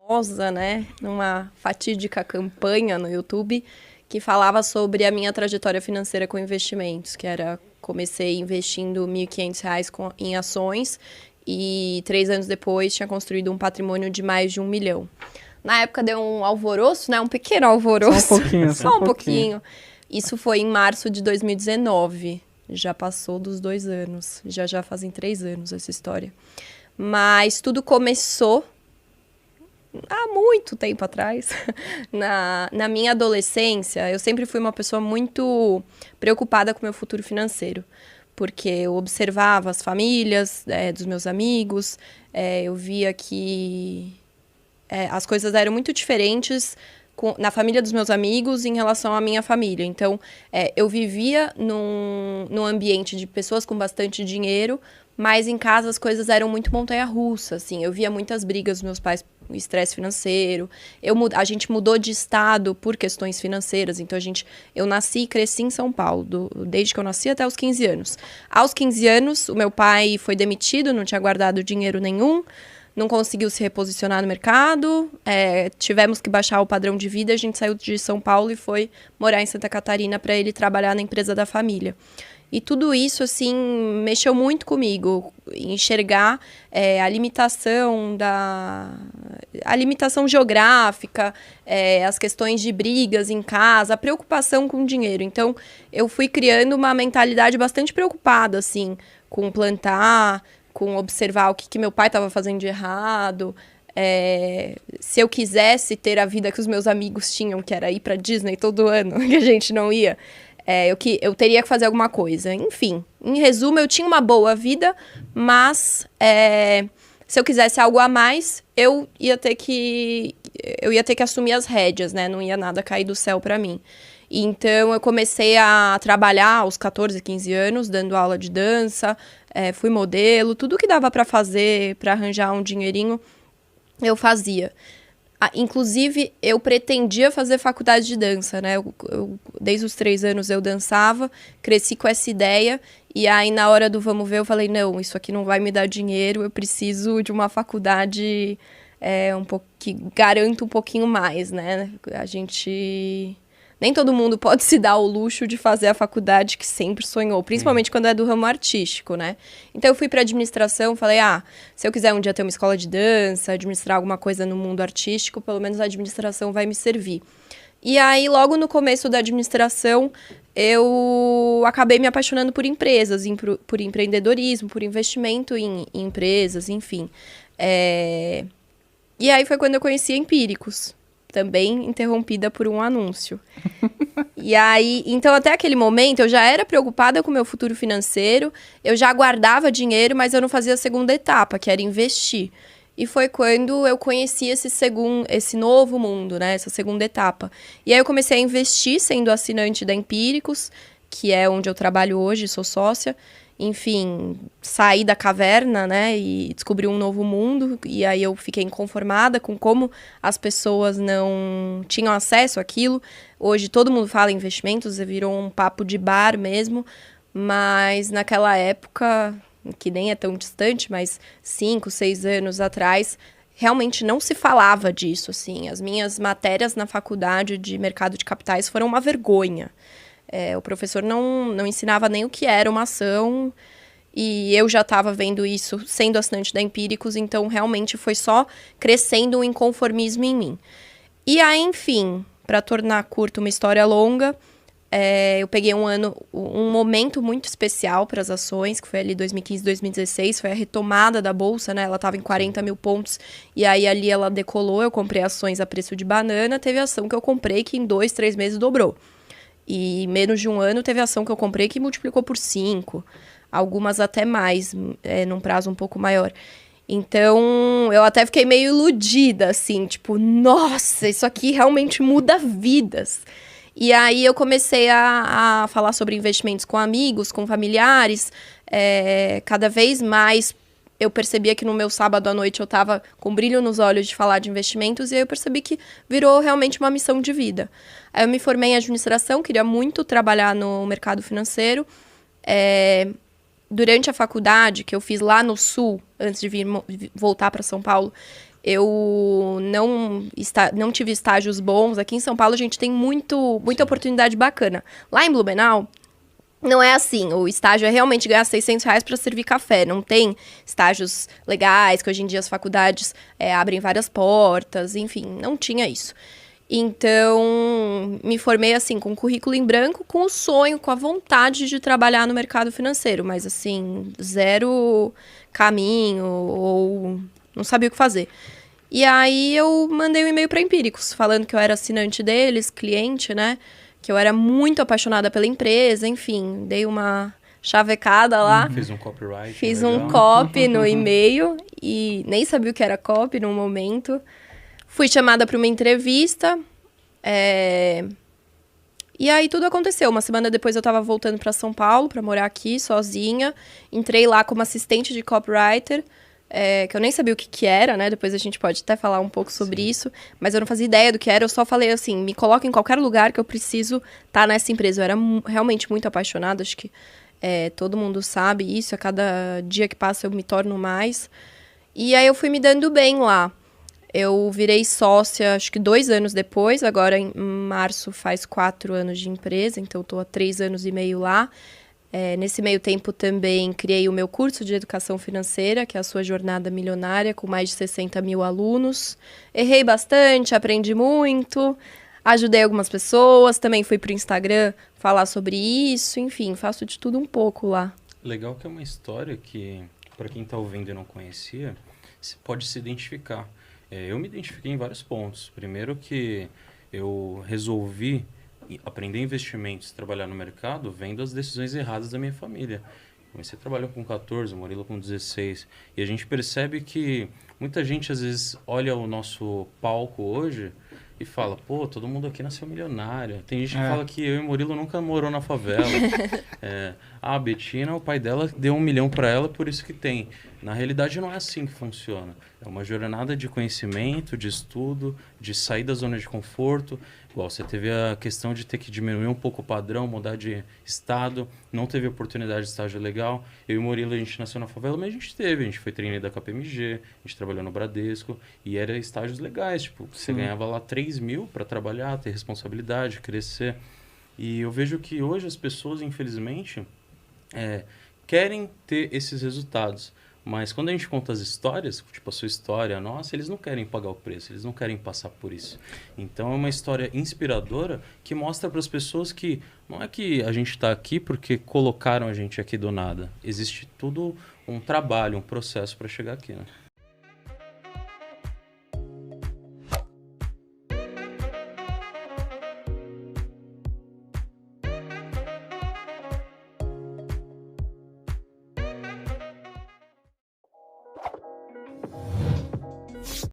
famosa, né, numa fatídica campanha no YouTube, que falava sobre a minha trajetória financeira com investimentos, que era, comecei investindo R$ 1.500 em ações e 3 anos depois tinha construído um patrimônio de mais de 1 milhão. Na época deu um alvoroço, né, um pequeno alvoroço. Só um pouquinho, Só um pouquinho. Isso foi em março de 2019. Já passou dos 2 anos. Já fazem 3 anos essa história. Mas tudo começou há muito tempo atrás. Na minha adolescência, eu sempre fui uma pessoa muito preocupada com o meu futuro financeiro. Porque eu observava as famílias dos meus amigos, eu via que as coisas eram muito diferentes na família dos meus amigos em relação à minha família. Então, eu vivia num ambiente de pessoas com bastante dinheiro, mas em casa as coisas eram muito montanha-russa, assim. Eu via muitas brigas dos meus pais, estresse financeiro. A gente mudou de estado por questões financeiras. Então, eu nasci e cresci em São Paulo, desde que eu nasci até os 15 anos. Aos 15 anos, o meu pai foi demitido, não tinha guardado dinheiro nenhum, não conseguiu se reposicionar no mercado, tivemos que baixar o padrão de vida, a gente saiu de São Paulo e foi morar em Santa Catarina para ele trabalhar na empresa da família. E tudo isso, assim, mexeu muito comigo, enxergar a limitação geográfica, as questões de brigas em casa, a preocupação com o dinheiro. Então, eu fui criando uma mentalidade bastante preocupada, assim, com plantar, com observar o que meu pai estava fazendo de errado. Se eu quisesse ter a vida que os meus amigos tinham, que era ir para Disney todo ano, que a gente não ia, eu teria que fazer alguma coisa. Enfim, em resumo, eu tinha uma boa vida, mas se eu quisesse algo a mais, eu ia ter que assumir as rédeas, né? Não ia nada cair do céu para mim. Então, eu comecei a trabalhar aos 14, 15 anos, dando aula de dança, fui modelo, tudo que dava para fazer, para arranjar um dinheirinho, eu fazia. Inclusive, eu pretendia fazer faculdade de dança, né? Desde os 3 anos eu dançava, cresci com essa ideia, e aí na hora do vamos ver eu falei, não, isso aqui não vai me dar dinheiro, eu preciso de uma faculdade que garanta um pouquinho mais, né? Nem todo mundo pode se dar o luxo de fazer a faculdade que sempre sonhou, principalmente quando é do ramo artístico, né? Então eu fui para administração, falei, se eu quiser um dia ter uma escola de dança, administrar alguma coisa no mundo artístico, pelo menos a administração vai me servir. E aí, logo no começo da administração, eu acabei me apaixonando por empresas, por empreendedorismo, por investimento em empresas, enfim. E aí foi quando eu conheci a Empíricos, também interrompida por um anúncio. E aí, então até aquele momento eu já era preocupada com o meu futuro financeiro, eu já guardava dinheiro, mas eu não fazia a segunda etapa, que era investir. E foi quando eu conheci esse novo mundo, né, essa segunda etapa. E aí eu comecei a investir sendo assinante da Empíricos, que é onde eu trabalho hoje, sou sócia. Enfim, saí da caverna, né, e descobri um novo mundo, e aí eu fiquei inconformada com como as pessoas não tinham acesso àquilo. Hoje todo mundo fala em investimentos, virou um papo de bar mesmo, mas naquela época, que nem é tão distante, mas 5, 6 anos atrás, realmente não se falava disso, assim. As minhas matérias na faculdade de mercado de capitais foram uma vergonha. O professor não ensinava nem o que era uma ação, e eu já estava vendo isso sendo assinante da Empíricos, então realmente foi só crescendo um inconformismo em mim. E aí, enfim, para tornar curta uma história longa, eu peguei um momento muito especial para as ações, que foi ali 2015, 2016, foi a retomada da bolsa, né? Ela estava em 40 mil pontos, e aí ali ela decolou, eu comprei ações a preço de banana, teve ação que eu comprei que em 2, 3 meses dobrou. E em menos de um ano teve ação que eu comprei que multiplicou por 5, algumas até mais, num prazo um pouco maior. Então, eu até fiquei meio iludida, assim, tipo, nossa, isso aqui realmente muda vidas. E aí eu comecei a falar sobre investimentos com amigos, com familiares, cada vez mais eu percebia que no meu sábado à noite eu estava com brilho nos olhos de falar de investimentos, e aí eu percebi que virou realmente uma missão de vida. Aí eu me formei em administração, queria muito trabalhar no mercado financeiro. Durante a faculdade, que eu fiz lá no Sul, antes de voltar para São Paulo, Eu não tive estágios bons. Aqui em São Paulo a gente tem muita oportunidade bacana. Lá em Blumenau, não é assim. O estágio é realmente ganhar R$ 600 para servir café. Não tem estágios legais, que hoje em dia as faculdades abrem várias portas. Enfim, não tinha isso. Então, me formei assim, com um currículo em branco, com o sonho, com a vontade de trabalhar no mercado financeiro. Mas assim, zero caminho ou não sabia o que fazer. E aí eu mandei um e-mail para Empíricos, falando que eu era assinante deles, cliente, né? Que eu era muito apaixonada pela empresa, enfim, dei uma chavecada lá. Fiz um copyright. Fiz legal. um copy no e-mail e nem sabia o que era copy no momento. Fui chamada para uma entrevista. E aí tudo aconteceu. Uma semana depois eu estava voltando para São Paulo para morar aqui sozinha. Entrei lá como assistente de copywriter. Que eu nem sabia o que era, né? Depois a gente pode até falar um pouco sobre isso. Mas eu não fazia ideia do que era. Eu só falei assim, me coloca em qualquer lugar que eu preciso estar nessa empresa. Eu era realmente muito apaixonada. Acho que todo mundo sabe isso. A cada dia que passa eu me torno mais. E aí eu fui me dando bem lá. Eu virei sócia, acho que 2 anos depois. Agora, em março, faz 4 anos de empresa. Então, estou há 3 anos e meio lá. Nesse meio tempo também criei o meu curso de educação financeira, que é a sua jornada milionária, com mais de 60 mil alunos. Errei bastante, aprendi muito, ajudei algumas pessoas, também fui para o Instagram falar sobre isso, enfim, faço de tudo um pouco lá. Legal que é uma história que, para quem está ouvindo e não conhecia, se pode se identificar. Eu me identifiquei em vários pontos. Primeiro que eu resolvi aprender investimentos, trabalhar no mercado, vendo as decisões erradas da minha família. Comecei a trabalhar com 14, o Murilo com 16. E a gente percebe que muita gente, às vezes, olha o nosso palco hoje e fala, pô, todo mundo aqui nasceu milionário. Tem gente que fala que eu e o Murilo nunca morou na favela. A Betina, o pai dela deu 1 milhão para ela, por isso que tem. Na realidade, não é assim que funciona. É uma jornada de conhecimento, de estudo, de sair da zona de conforto. Igual, você teve a questão de ter que diminuir um pouco o padrão, mudar de estado, não teve oportunidade de estágio legal. Eu e o Murilo, a gente nasceu na favela, mas a gente foi trainee da KPMG, a gente trabalhou no Bradesco, e era estágios legais, tipo, você ganhava lá 3 mil para trabalhar, ter responsabilidade, crescer. E eu vejo que hoje as pessoas, infelizmente, querem ter esses resultados. Mas quando a gente conta as histórias, tipo a sua história, a nossa, eles não querem pagar o preço, eles não querem passar por isso. Então é uma história inspiradora que mostra para as pessoas que não é que a gente está aqui porque colocaram a gente aqui do nada. Existe tudo um trabalho, um processo para chegar aqui, né?